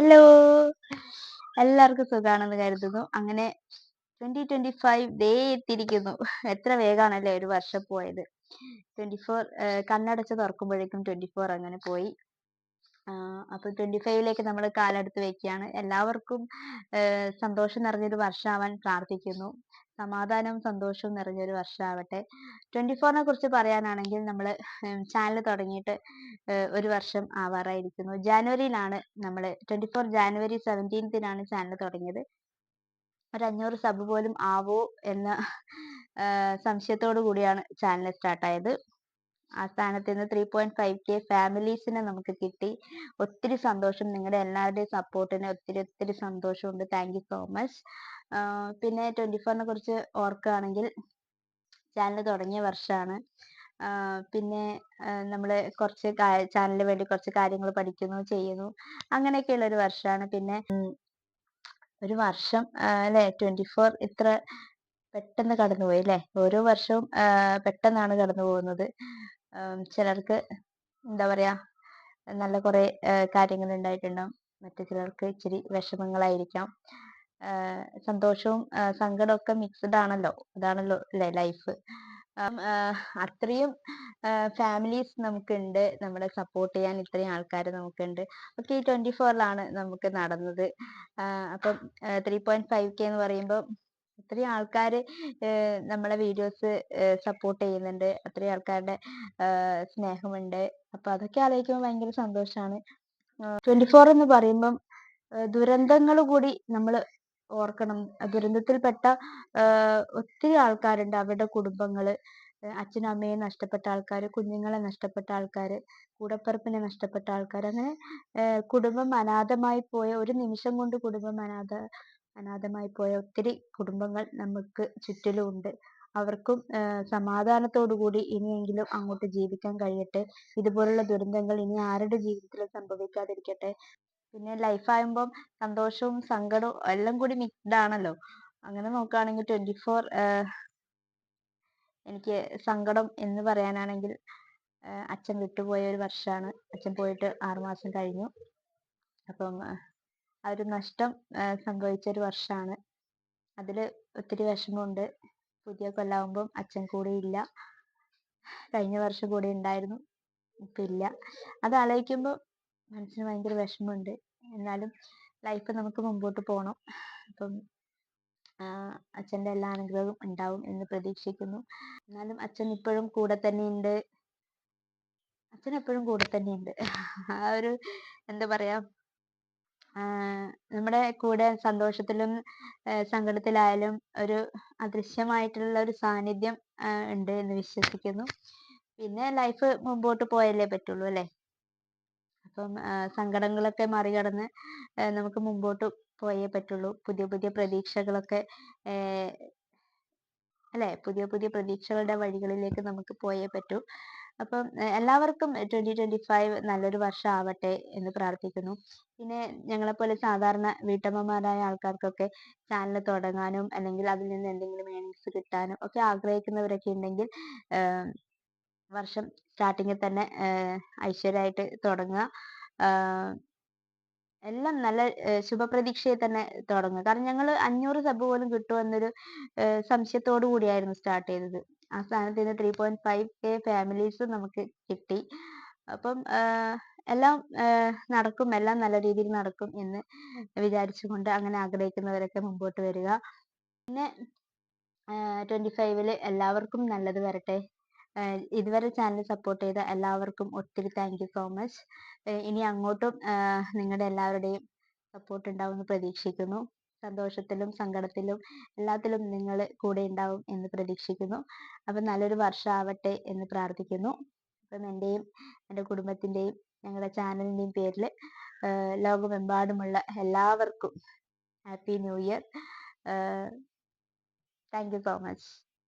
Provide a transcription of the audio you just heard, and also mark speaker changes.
Speaker 1: Hello! എല്ലാവർക്കും സുഖാണെന്ന് കരുതുന്നു. അങ്ങനെ 2025 ദേ എത്തിയിരിക്കുന്നു. എത്ര വേഗാണല്ലേ ഒരു വർഷം പോയത്. 24 കണ്ണടച്ച് തുറക്കുമ്പോഴേക്കും 24 അങ്ങനെ പോയി. അപ്പൊ 25ലേക്ക് നമ്മൾ കാലെടുത്ത് വെക്കുകയാണ്. എല്ലാവർക്കും സന്തോഷം നിറഞ്ഞൊരു വർഷമാവാൻ പ്രാർത്ഥിക്കുന്നു. സമാധാനവും സന്തോഷവും നിറഞ്ഞൊരു വർഷമാവട്ടെ. 24നെ കുറിച്ച് പറയാനാണെങ്കിൽ നമ്മൾ ചാനൽ തുടങ്ങിയിട്ട് ഒരു വർഷം ആവാറായിരിക്കുന്നു. ജാനുവരിയിലാണ് നമ്മൾ 24 ജാനുവരി 17ത്തിനാണ് ചാനൽ തുടങ്ങിയത്. ഒരു 500 സബ് പോലും ആവോ എന്ന സംശയത്തോടു കൂടിയാണ് ചാനൽ സ്റ്റാർട്ടായത്. ആ സ്ഥാനത്ത് നിന്ന് 3.5K ഫാമിലീസിനെ നമുക്ക് കിട്ടി. ഒത്തിരി സന്തോഷം. നിങ്ങളുടെ എല്ലാവരുടെയും സപ്പോർട്ടിന് ഒത്തിരി സന്തോഷമുണ്ട്. Thank you so much. പിന്നെ 24നെ കുറിച്ച് ഓർക്കുകയാണെങ്കിൽ ചാനൽ തുടങ്ങിയ വർഷമാണ്. പിന്നെ നമ്മൾ കുറച്ച് ചാനലിന് വേണ്ടി കുറച്ച് കാര്യങ്ങൾ പഠിക്കുന്നു, ചെയ്യുന്നു. അങ്ങനെയൊക്കെയുള്ള ഒരു വർഷമാണ്. പിന്നെ ഒരു വർഷം അല്ലേ 24 ഇത്ര പെട്ടെന്ന് കടന്നുപോയി അല്ലേ? ഓരോ വർഷവും പെട്ടെന്നാണ് കടന്നു പോകുന്നത്. ചിലർക്ക് എന്താ പറയാ നല്ല കുറെ കാര്യങ്ങൾ ഉണ്ടായിട്ടുണ്ടാവും. മറ്റു ചിലർക്ക് ഇച്ചിരി വിഷമങ്ങളായിരിക്കാം. സന്തോഷവും സങ്കടമൊക്കെ മിക്സ്ഡ് ആണല്ലോ. അതാണല്ലോ അല്ലേ ലൈഫ്. അത്രയും ഫാമിലീസ് നമുക്കുണ്ട്. നമ്മളെ സപ്പോർട്ട് ചെയ്യാൻ ഇത്രയും ആൾക്കാർ നമുക്കുണ്ട്. ഒക്കെ ഈ 24ലാണ് നമുക്ക് നടന്നത്. അപ്പം 3.5K എന്ന് പറയുമ്പോൾ അത്രയും ആൾക്കാർ നമ്മളെ വീഡിയോസ് സപ്പോർട്ട് ചെയ്യുന്നുണ്ട്. അത്രയും ആൾക്കാരുടെ സ്നേഹമുണ്ട്. അപ്പൊ അതൊക്കെ ആലോചിക്കുമ്പോൾ ഭയങ്കര സന്തോഷമാണ്. 24 എന്ന് പറയുമ്പം ദുരന്തങ്ങൾ കൂടി നമ്മൾ ഓർക്കണം. ദുരന്തത്തിൽപ്പെട്ട ഒത്തിരി ആൾക്കാരുണ്ട്. അവരുടെ കുടുംബങ്ങള്, അച്ഛനും അമ്മയും നഷ്ടപ്പെട്ട ആൾക്കാര്, കുഞ്ഞുങ്ങളെ നഷ്ടപ്പെട്ട ആൾക്കാര്, കൂടപ്പിറപ്പിനെ നഷ്ടപ്പെട്ട ആൾക്കാര്, അങ്ങനെ കുടുംബം അനാഥമായി പോയ, ഒരു നിമിഷം കൊണ്ട് കുടുംബം അനാഥമായി പോയ ഒത്തിരി കുടുംബങ്ങൾ നമുക്ക് ചുറ്റിലുമുണ്ട്. അവർക്കും സമാധാനത്തോടു കൂടി ഇനിയെങ്കിലും അങ്ങോട്ട് ജീവിക്കാൻ കഴിയട്ടെ. ഇതുപോലുള്ള ദുരന്തങ്ങൾ ഇനി ആരുടെ ജീവിതത്തിലും സംഭവിക്കാതിരിക്കട്ടെ. പിന്നെ ലൈഫാകുമ്പം സന്തോഷവും സങ്കടവും എല്ലാം കൂടി മിക്സ്ഡ് ആണല്ലോ. അങ്ങനെ നോക്കുകയാണെങ്കിൽ 24 എനിക്ക് സങ്കടം എന്ന് പറയാനാണെങ്കിൽ അച്ഛൻ വിട്ടുപോയ ഒരു വർഷമാണ്. അച്ഛൻ പോയിട്ട് 6 മാസം കഴിഞ്ഞു. അപ്പം ആ ഒരു നഷ്ടം സംഭവിച്ച ഒരു വർഷമാണ്. അതിൽ ഒത്തിരി വിഷമമുണ്ട്. പുതിയ കൊല്ലാവുമ്പം അച്ഛൻ കൂടെ ഇല്ല. കഴിഞ്ഞ വർഷം കൂടെ ഉണ്ടായിരുന്നു, ഇപ്പം ഇല്ല. അത് ആലോചിക്കുമ്പോൾ മനസ്സിന് ഭയങ്കര വിഷമമുണ്ട്. എന്നാലും ലൈഫ് നമുക്ക് മുമ്പോട്ട് പോകണം. അപ്പം അച്ഛൻ്റെ എല്ലാ അനുഗ്രഹവും ഉണ്ടാവും എന്ന് പ്രതീക്ഷിക്കുന്നു. എന്നാലും അച്ഛൻ ഇപ്പോഴും കൂടെ തന്നെയുണ്ട്. അച്ഛൻ എപ്പോഴും കൂടെ തന്നെയുണ്ട്. ആ ഒരു എന്താ പറയാ, നമ്മുടെ കൂടെ സന്തോഷത്തിലും സങ്കടത്തിലായാലും ഒരു അദൃശ്യമായിട്ടുള്ള ഒരു സാന്നിധ്യം ഉണ്ട് എന്ന് വിശ്വസിക്കുന്നു. പിന്നെ ലൈഫ് മുമ്പോട്ട് പോയല്ലേ പറ്റുള്ളൂ അല്ലേ? അപ്പം സങ്കടങ്ങളൊക്കെ മറികടന്ന് നമുക്ക് മുമ്പോട്ട് പോയേ പറ്റുള്ളൂ. പുതിയ പ്രതീക്ഷകളൊക്കെ അല്ലെ, പുതിയ പ്രതീക്ഷകളുടെ വഴികളിലേക്ക് നമുക്ക് പോയേ പറ്റൂ. അപ്പം എല്ലാവർക്കും 2025 നല്ലൊരു വർഷം ആവട്ടെ എന്ന് പ്രാർത്ഥിക്കുന്നു. പിന്നെ ഞങ്ങളെപ്പോലെ സാധാരണ വീട്ടമ്മമാരായ ആൾക്കാർക്കൊക്കെ ചാനൽ തുടങ്ങാനും അല്ലെങ്കിൽ അതിൽ നിന്ന് എന്തെങ്കിലും ഏണിങ്സ് കിട്ടാനും ഒക്കെ ആഗ്രഹിക്കുന്നവരൊക്കെ ഉണ്ടെങ്കിൽ വർഷം സ്റ്റാർട്ടിങ്ങിൽ തന്നെ ഐശ്വര്യമായിട്ട് തുടങ്ങുക. എല്ലാം നല്ല ശുഭപ്രതീക്ഷയിൽ തന്നെ തുടങ്ങുക. കാരണം ഞങ്ങൾ 500 സബ് പോലും കിട്ടുമെന്നൊരു സംശയത്തോടു കൂടിയായിരുന്നു സ്റ്റാർട്ട് ചെയ്തത്. ആ സ്ഥാനത്ത് നിന്ന് 3.5K ഫാമിലീസ് നമുക്ക് കിട്ടി. അപ്പം എല്ലാം നടക്കും, എല്ലാം നല്ല രീതിയിൽ നടക്കും എന്ന് വിചാരിച്ചുകൊണ്ട് അങ്ങനെ ആഗ്രഹിക്കുന്നവരൊക്കെ മുമ്പോട്ട് വരിക. പിന്നെ 25ൽ എല്ലാവർക്കും നല്ലത് വരട്ടെ. ഇതുവരെ ചാനൽ സപ്പോർട്ട് ചെയ്ത എല്ലാവർക്കും ഒത്തിരി താങ്ക് യു സോ മച്ച്. ഇനി അങ്ങോട്ടും നിങ്ങളുടെ എല്ലാവരുടെയും സപ്പോർട്ട് ഉണ്ടാവുമെന്ന് പ്രതീക്ഷിക്കുന്നു. സന്തോഷത്തിലും സങ്കടത്തിലും എല്ലാത്തിലും നിങ്ങൾ കൂടെ ഉണ്ടാവും എന്ന് പ്രതീക്ഷിക്കുന്നു. അപ്പം നല്ലൊരു വർഷം ആവട്ടെ എന്ന് പ്രാർത്ഥിക്കുന്നു. അപ്പം എൻ്റെയും എൻ്റെ കുടുംബത്തിൻ്റെയും ഞങ്ങളുടെ ചാനലിൻ്റെയും പേരിൽ ലോകമെമ്പാടുമുള്ള എല്ലാവർക്കും happy new year. Thank you so much.